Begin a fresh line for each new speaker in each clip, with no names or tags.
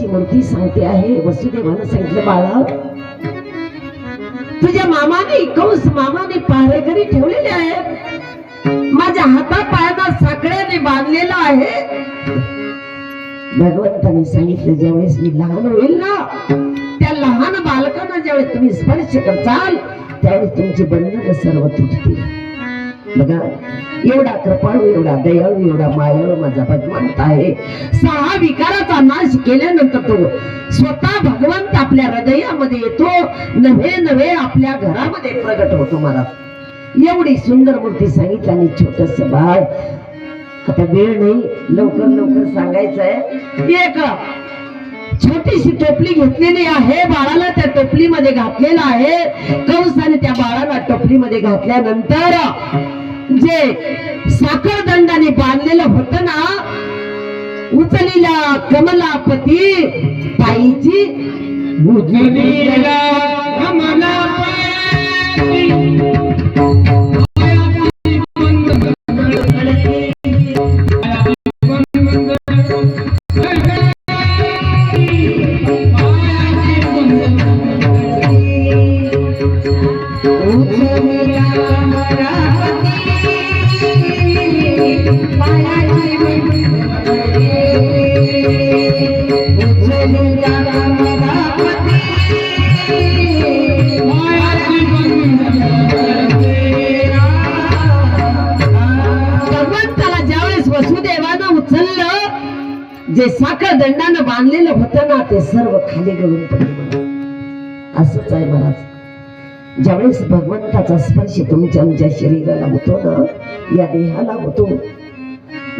मूर्ती सांगते आहे. वसुदेवानं सांगितलं, बाळा तुझ्या मामाने कंस मामाने पहारेकरी ठेवलेले आहेत. माझ्या हाता पायाला साखळ्याने बांधलेला आहे. भगवंताने सांगितलं, ज्यावेळेस मी लहान होईल ना, त्या लहान बालकांना ज्यावेळेस तुम्ही स्पर्श करताल त्यावेळेस तुमची बंधन सर्व तुटतील. बघा, एवढा कृपाळू, एवढा दयाळू, एवढा मायाळू माझा भगवंत आहे. 6 विकाराचा नाश केल्यानंतर तो स्वतः भगवंत आपल्या हृदयामध्ये येतो, नव्हे नव्हे आपल्या घरामध्ये प्रगट होतो. मला एवढी सुंदर मूर्ती सांगितली. आणि छोटस बाळ, आता वेळ नाही, लवकर लवकर सांगायचं आहे. एक छोटीशी टोपली घेतलेली आहे, बाळाला त्या टोपलीमध्ये घातलेला आहे. कंसाने त्या बाळाला टोपलीमध्ये घातल्यानंतर जे साखरदंडाने बांधलेलं होतं ना, उचलीला कमलापती ताईची
उचलीला कमलापती
जे साखर दंडानं बांधलेलं होतं ना, ते सर्व खाली गळून पडले. असंच आहे महाराज, ज्यावेळेस भगवंताचा स्पर्श तुमच्या आमच्या शरीराला होतो ना, या देहाला होतो,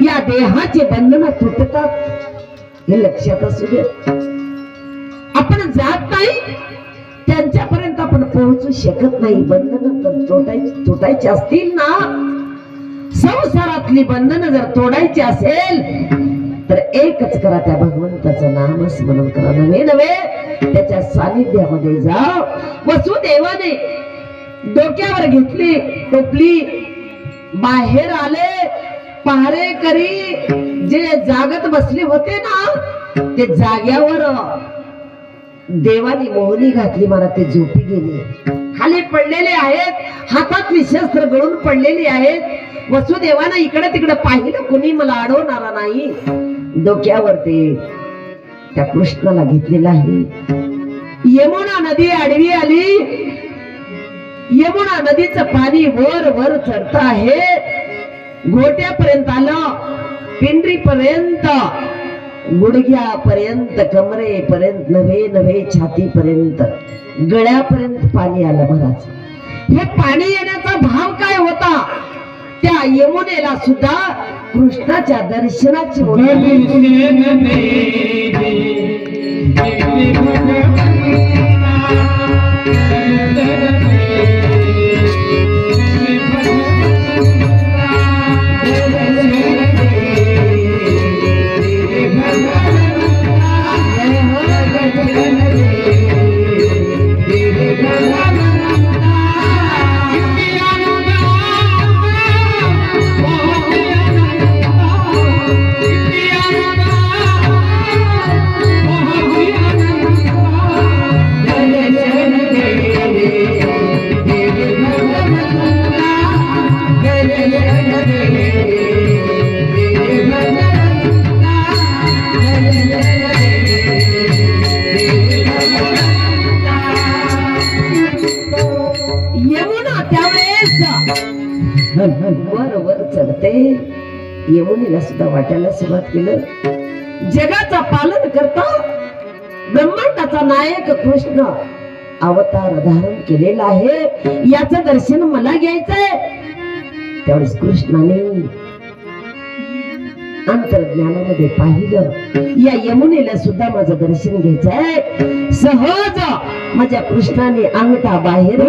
या देहाचे बंधन तुटतात. हे लक्षात असू दे. आपण जात नाही त्यांच्यापर्यंत, आपण पोहोचू शकत नाही. बंधन जर तुटायची असतील ना, संसारातली बंधनं जर तोडायची असेल तर एकच करा, त्या भगवंताचं नामस्मरण करा. नव्हे नव्हे त्याच्या सानिध्यामध्ये जा. वसुदेवाने डोक्यावर घेतली टोपली, बाहेर आले. पहारेकरी जे जागत बसले होते ना, ते जाग्यावर देवानी मोहनी घातली. मला ते झोपी गेले, खाली पडलेले आहेत, हातातली शस्त्र गळून पडलेली आहेत. वसुदेवानं इकडे तिकडे पाहिलं, कुणी मला अडवणारा नाही. डोक्यावर ते त्या कृष्णाला घेतलेला आहे. यमुना नदी आडवी आली. यमुना नदीचं पाणी वर वर चढत आहे. घोट्यापर्यंत आलं, पिंडरीपर्यंत, गुडघ्यापर्यंत, कमरेपर्यंत, नव्हे नव्हे छातीपर्यंत, गळ्यापर्यंत पाणी आलं. महाराज, हे पाणी येण्याचा भाव काय होता? त्या यमुनेला सुद्धा कृष्णाच्या दर्शनाची वर वर चढते. यमुनेला सुद्धा वाटायला सुरुवात केलं, जगाचा पालन करता ब्रह्मांडाचा नायक कृष्ण अवतार धारण केलेला आहे, याचं दर्शन मला घ्यायचंय. त्यावेळेस कृष्णाने अंतर्ज्ञानामध्ये पाहिलं, या यमुनेला सुद्धा माझं दर्शन घ्यायचंय. सहज माझ्या कृष्णाने अंगठा बाहेर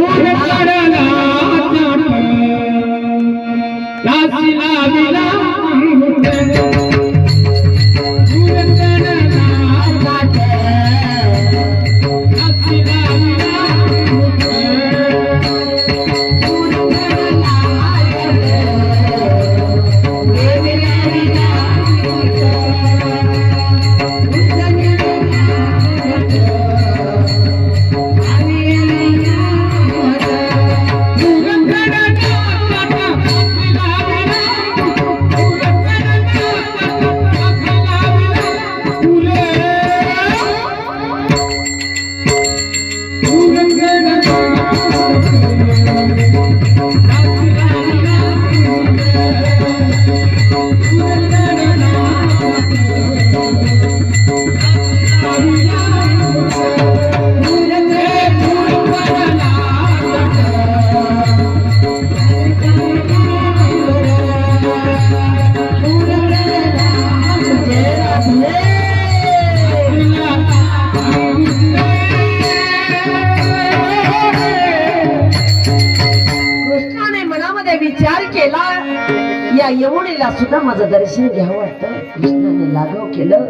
यमुनेला सुद्धा माझं दर्शन घ्यावं वाटतं. कृष्णाने लाघव केलं,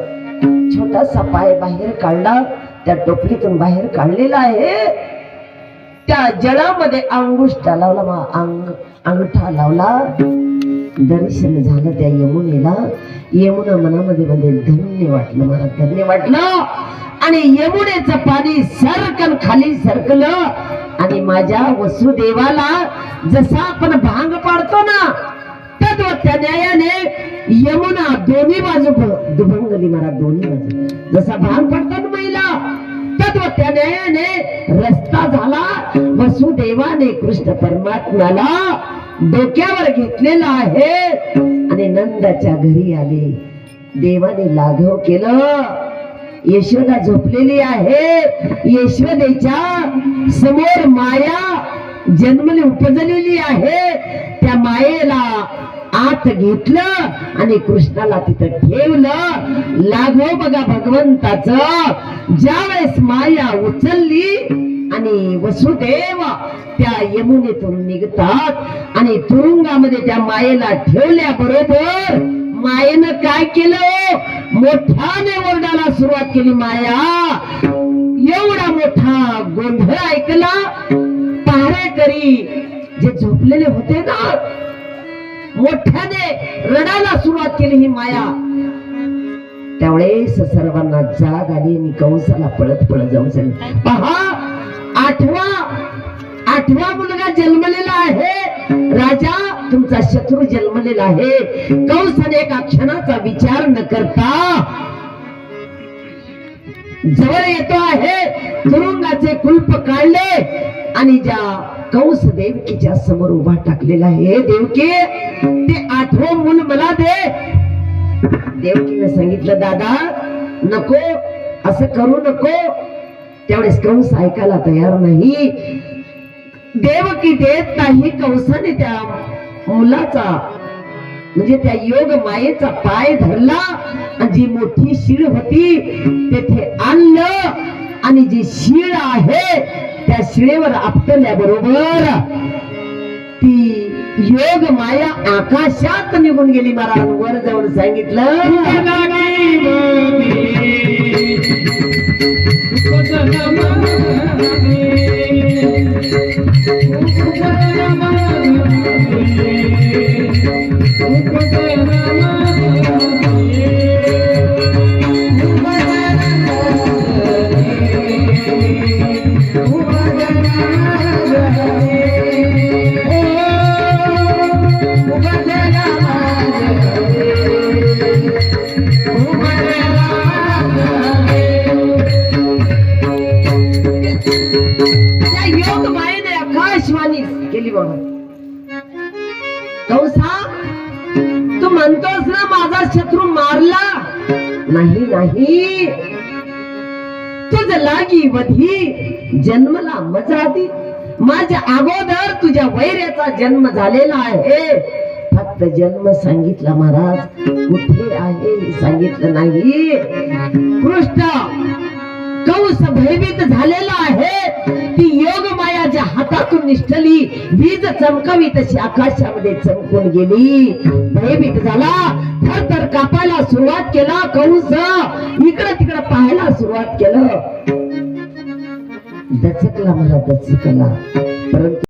छोटासा पाय बाहेर काढला, त्या टोपलीतून बाहेर काढलेला आहे. त्या जळामध्ये अंगुष्ठा लावला, अंगठा लावला. दर्शन झालं त्या यमुनेला. यमुना मनामध्ये मध्ये धन्य वाटलं, मला धन्य वाटलं. आणि यमुनेचं पाणी सरकन खाली सरकलं आणि माझ्या वसुदेवाला जसा आपण भांग पाडतो ना, तद्वत त्या न्यायाने यमुना दोन्ही बाजू दुभंगली, मला दोन्ही बाजू जसा भांग पाडतो ना महिला, तद्वत त्या न्यायाने रस्ता झाला. वसुदेवाने कृष्ण परमात्म्याला डोक्यावर घेतलेला आहे आणि नंदाच्या घरी आले. देवाने लाघव केलं. यशोदा झोपलेली आहे. यशोदेच्या समोर माया जन्मली उपजलेली आहे. त्या मायेला आत घेतलं आणि कृष्णाला तिथं ठेवलं. लाघव बघा भगवंताचं. ज्या वेळेस माया उचलली आणि वसुदेव त्या यमुनेतून निघतात आणि तुरुंगामध्ये त्या मायेला ठेवल्या बरोबर मायेनं काय केलं, मोठ्याने ओरडायला सुरुवात केली. माया एवढा मोठा गोंधळ ऐकला. पहारेकरी जे झोपलेले होते ना, मोठ्याने रडायला सुरुवात केली ही माया. त्यावेळेस सर्वांना जाग आली आणि कंसाला पळत पळत जाऊन सांगितलं, पहा आठवा मुलगा जन्मलेला आहे. राजा तुमचा शत्रू जन्मलेला आहे. कंसाने एका क्षणाचा विचार न करता जवळ येतो आहे. तुरुंगाचे कुलप काढले आणि ज्या कंस देवकीच्या समोर उभा टाकलेला आहे. देवकी ते 8वं मूल मला दे. देवकीने सांगितलं, दादा नको, असं करू नको. त्यावेळेस कंस ऐकायला तयार नाही. देवकी देत नाही. कंसाने त्या मुलाचा म्हणजे त्या योग मायेचा पाय धरला आणि जी मोठी शीळ होती तेथे आणलं आणि जी शीळ आहे त्या शिळेवर आपटल्या बरोबर ती योग माया आकाशात निघून गेली. महाराज वर जाऊन सांगितलं, केली बाबा. कंसा तू म्हणतोस ना माझा शत्रू मारला नाही. नाही, तुझ लागी वधी जन्मला मजादी. माझ्या अगोदर तुझ्या वैर्याचा जन्म झालेला आहे. फक्त जन्म सांगितला महाराज, कुठे आहे सांगितलं नाही. कृष्ण कंस भयभीत झालेला आहे. ती योग माया ज्या हातातून निष्ठली, वीज चमकावी तशी आकाशामध्ये चमकून गेली. भयभीत झाला, थरथर कापायला सुरुवात केला. कंस इकडं तिकडं पाहायला सुरुवात केलं. दचकला, मला दचकला. परंतु